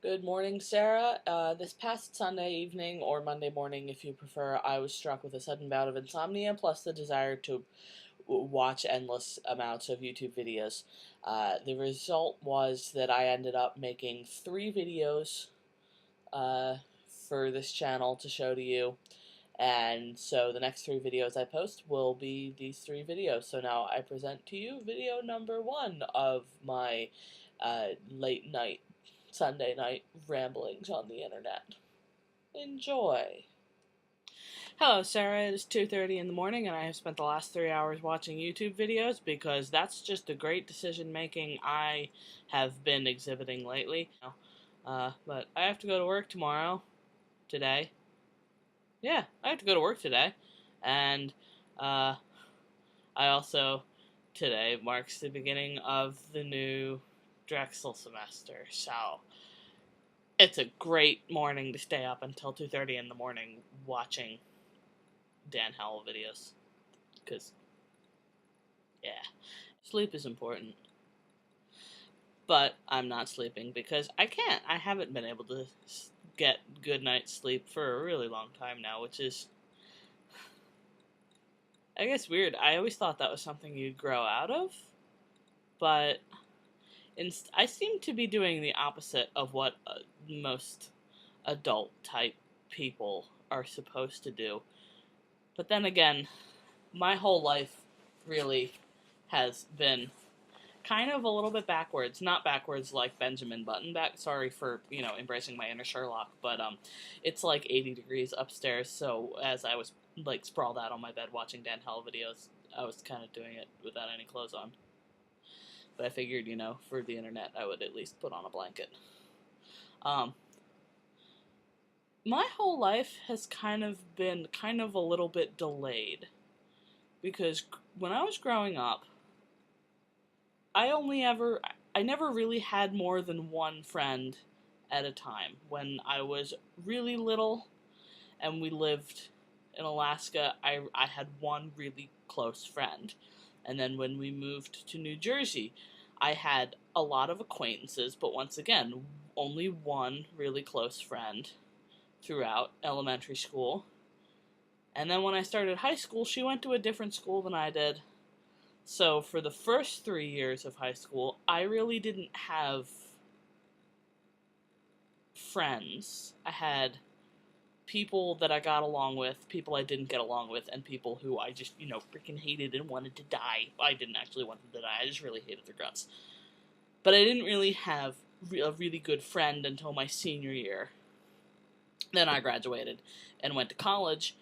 Good morning, Sarah. This past Sunday evening, or Monday morning if you prefer, I was struck with a sudden bout of insomnia plus the desire to watch endless amounts of YouTube videos. The result was that I ended up making 3 videos uh, for this channel to show to you. And so the next 3 videos I post will be these 3 videos. So now I present to you video number 1 of my late night, Sunday night ramblings on the internet. Enjoy! Hello, Sarah. It is 2:30 in the morning, and I have spent the last 3 hours watching YouTube videos because that's just the great decision making I have been exhibiting lately. But I have to go to work today. Yeah, I have to go to work today, and I also today marks the beginning of the new Drexel semester, so it's a great morning to stay up until 2:30 in the morning watching Dan Howell videos, because, yeah, sleep is important. But I'm not sleeping because I can't. I haven't been able to get good night's sleep for a really long time now, which is, I guess, weird. I always thought that was something you'd grow out of, but I seem to be doing the opposite of what most adult-type people are supposed to do. But then again, my whole life really has been kind of a little bit backwards. Not backwards like Benjamin Button back. Sorry for, embracing my inner Sherlock, but it's like 80 degrees upstairs, so as I was like sprawled out on my bed watching Dan Howell videos, I was kind of doing it without any clothes on. But I figured, for the internet, I would at least put on a blanket. My whole life has kind of been a little bit delayed, because when I was growing up, I never really had more than one friend at a time. When I was really little and we lived in Alaska, I had one really close friend. And then when we moved to New Jersey, I had a lot of acquaintances, but once again, only one really close friend throughout elementary school. And then when I started high school, she went to a different school than I did. So for the first 3 years of high school, I really didn't have friends. I had people that I got along with, people I didn't get along with, and people who I just, freaking hated and wanted to die. I didn't actually want them to die, I just really hated their guts. But I didn't really have a really good friend until my senior year. Then I graduated and went to college,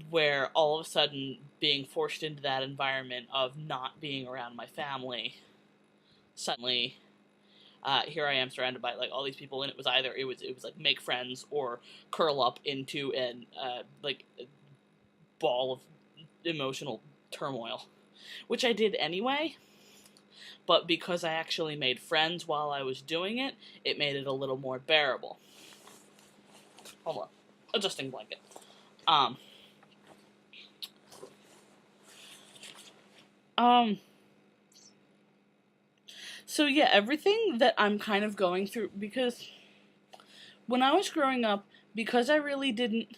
where all of a sudden, being forced into that environment of not being around my family, suddenly, here I am surrounded by like all these people, and it was like make friends or curl up into an like a ball of emotional turmoil, which I did anyway. But because I actually made friends while I was doing it, it made it a little more bearable. Hold on, adjusting blanket. So yeah, everything that I'm kind of going through, because when I was growing up, because I really didn't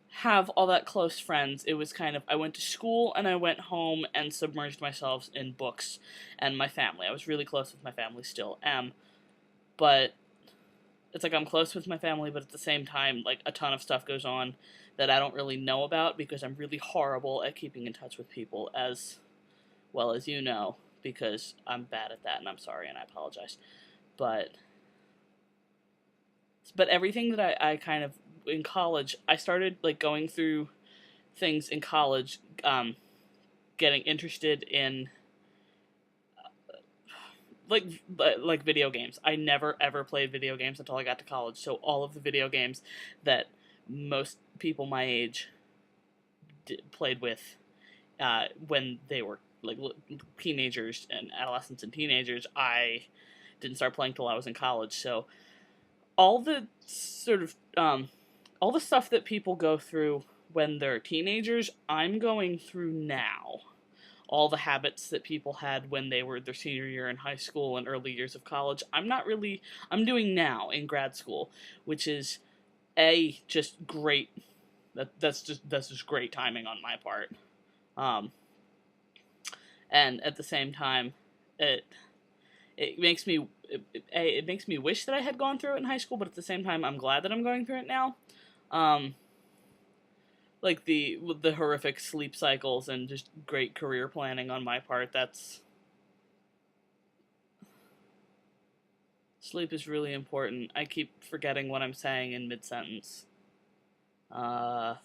have all that close friends, it was kind of, I went to school and I went home and submerged myself in books and my family. I was really close with my family, still am, but it's like I'm close with my family, but at the same time, like, a ton of stuff goes on that I don't really know about because I'm really horrible at keeping in touch with people, as well as you know, because I'm bad at that, and I'm sorry, and I apologize. But everything that I kind of, in college, I started, like, going through things in college, getting interested in, like video games. I never ever played video games until I got to college, so all of the video games that most people my age played with when they were like teenagers and adolescents and teenagers, I didn't start playing till I was in college. So all the sort of all the stuff that people go through when they're teenagers, I'm going through now. all the habits that people had when they were their senior year in high school and early years of college, I'm doing now in grad school, which is just great. That's just great timing on my part. Um, and at the same time, it it makes me it makes me wish that I had gone through it in high school, but at the same time, I'm glad that I'm going through it now. Um, like the horrific sleep cycles and just great career planning on my part. That's Sleep is really important. I keep forgetting what I'm saying in mid sentence. Uh,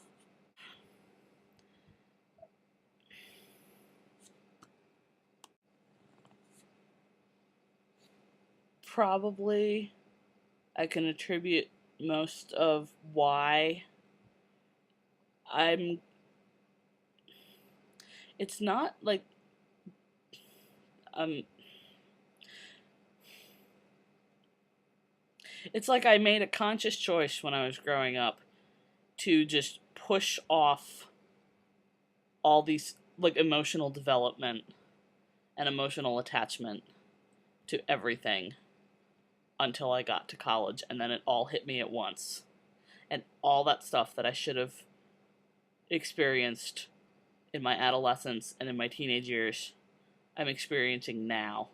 Probably I can attribute most of why I'm. It's not like um. It's like I made a conscious choice when I was growing up to just push off all these like emotional development and emotional attachment to everything until I got to college, and then it all hit me at once. And all that stuff that I should have experienced in my adolescence and in my teenage years, I'm experiencing now,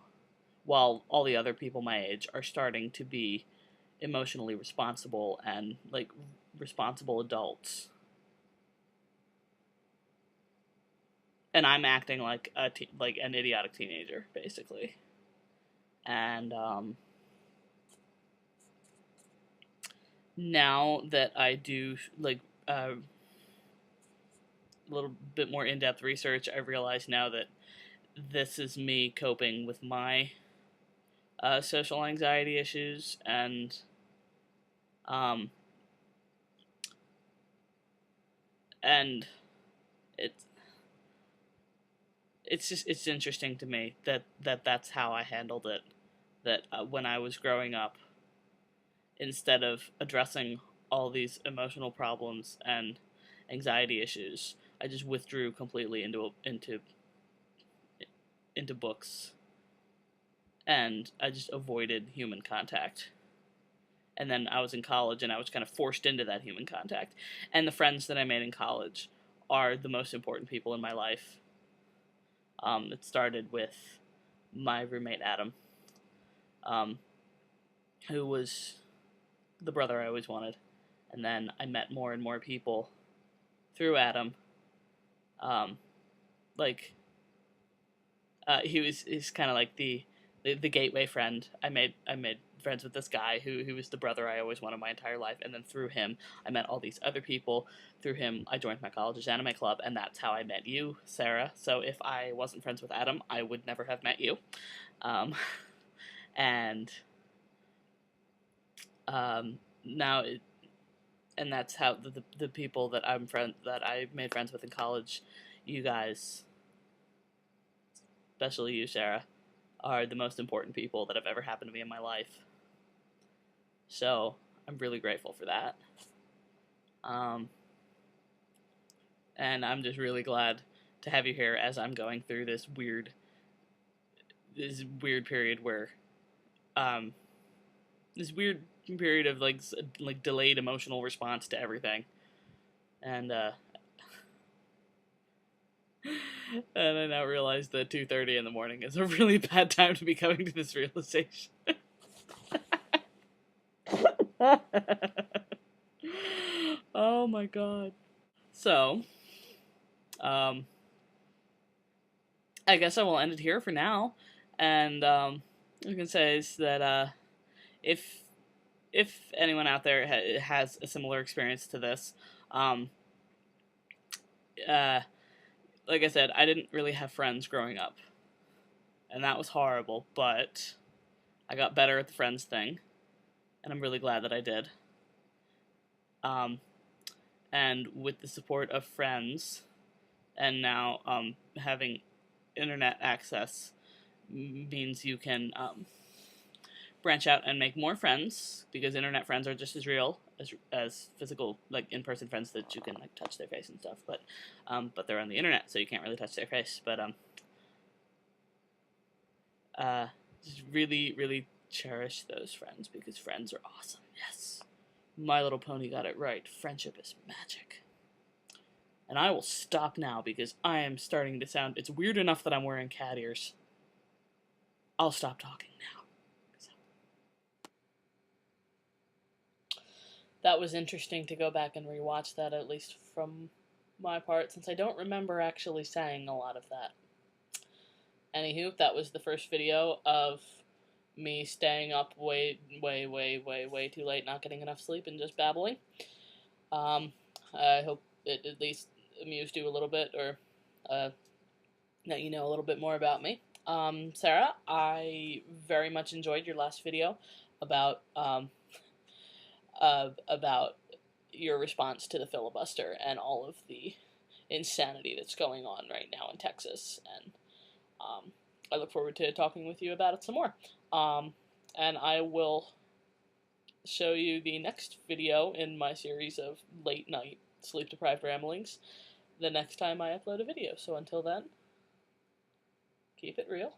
while all the other people my age are starting to be emotionally responsible and like responsible adults. And I'm acting like like an idiotic teenager, basically. And now that I do like a little bit more in-depth research, I realize now that this is me coping with my social anxiety issues, and um, and it's it's interesting to me that's how I handled it. That when I was growing up, instead of addressing all these emotional problems and anxiety issues, I just withdrew completely into books, and I just avoided human contact. And then I was in college, and I was kind of forced into that human contact. And the friends that I made in college are the most important people in my life. It started with my roommate Adam, um, who was the brother I always wanted. And then I met more and more people through Adam. Um, like he's kind of like the gateway friend. I made friends with this guy who was the brother I always wanted my entire life, and then through him I met all these other people. Through him I joined my college's anime club, and that's how I met you, Sarah. So if I wasn't friends with Adam, I would never have met you. Um, and now and that's how the people that I made friends with in college, you guys, especially you, Sarah, are the most important people that have ever happened to me in my life. So I'm really grateful for that. Um, and I'm just really glad to have you here as I'm going through this weird period where, um, this weird period of like delayed emotional response to everything, and and I now realize that 2:30 in the morning is a really bad time to be coming to this realization. Oh my god. So, um, I guess I will end it here for now. And I can say is that if anyone out there has a similar experience to this, um, uh, like I said, I didn't really have friends growing up, and that was horrible. But I got better at the friends thing, and I'm really glad that I did. Um, and with the support of friends, and now having internet access means you can branch out and make more friends, because internet friends are just as real as physical, like in-person friends that you can like touch their face and stuff. But they're on the internet, so you can't really touch their face. But Uh, just really, really cherish those friends because friends are awesome. Yes. My Little Pony got it right. Friendship is magic. And I will stop now because I am starting to sound. It's weird enough that I'm wearing cat ears. I'll stop talking now. That was interesting to go back and rewatch that, at least from my part, since I don't remember actually saying a lot of that. Anywho, that was the first video of me staying up way too late, not getting enough sleep, and just babbling. I hope it at least amused you a little bit, or let you know a little bit more about me. Sarah, I very much enjoyed your last video about your response to the filibuster and all of the insanity that's going on right now in Texas, and I look forward to talking with you about it some more. And I will show you the next video in my series of late night sleep-deprived ramblings the next time I upload a video. So until then, keep it real.